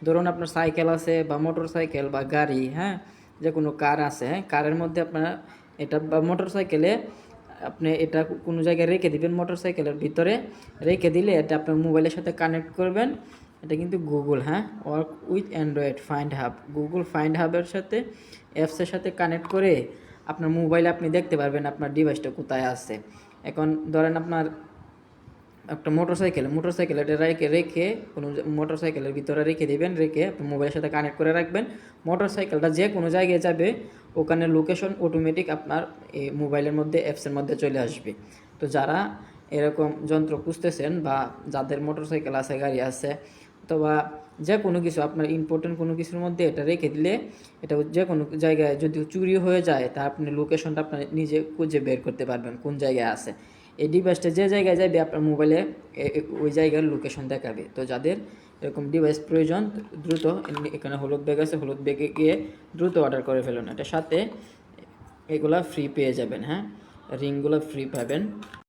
ধরুন আপনার সাইকেল আছে বা মোটর সাইকেল বা গাড়ি, হ্যাঁ, যে কোনো কার আছে, হ্যাঁ, কারের মধ্যে আপনারা এটা বা মোটর সাইকেলে আপনি এটা কোনো জায়গায় রেখে দিবেন, মোটর সাইকেলের ভিতরে রেখে দিলে এটা আপনার মোবাইলের সাথে কানেক্ট করবেন। এটা কিন্তু গুগল, হ্যাঁ, work with Android find hub, Google find হাবের সাথে অ্যাপসের সাথে কানেক্ট করে আপনার মোবাইলে আপনি দেখতে পারবেন আপনার ডিভাইসটা কোথায় আছে। এখন ধরেন আপনার একটা মোটরসাইকেল এটা রেখে কোনো মোটরসাইকেলের ভিতরে রেখে দিবেন, রেখে আপনি মোবাইলের সাথে কানেক্ট করে রাখবেন। মোটরসাইকেলটা যে কোনো জায়গায় যাবে ওখানে লোকেশন অটোমেটিক আপনার এই মোবাইলের মধ্যে অ্যাপসের মধ্যে চলে আসবে। তো যারা এরকম যন্ত্র খুঁজতেছেন বা যাদের মোটরসাইকেল আছে, গাড়ি আছে, অথবা যে কোনো কিছু আপনার ইম্পর্টেন্ট কোনো কিছুর মধ্যে এটা রেখে দিলে এটা যে কোনো জায়গায় যদি চুরি হয়ে যায় তা আপনি লোকেশনটা আপনার নিজে খুঁজে বের করতে পারবেন কোন জায়গায় আছে। এই ডিভাইসটা যে জায়গায় যাবে আপনার মোবাইলে ওই জায়গার লোকেশন দেখাবে। তো যাদের এরকম ডিভাইস প্রয়োজন দ্রুত এখানে হলুদ ব্যাগ আছে, হলুদ ব্যাগে গিয়ে দ্রুত অর্ডার করে ফেলুন। এটার সাথে এগুলা ফ্রি পেয়ে যাবেন, হ্যাঁ, রিংগুলো ফ্রি পাবেন।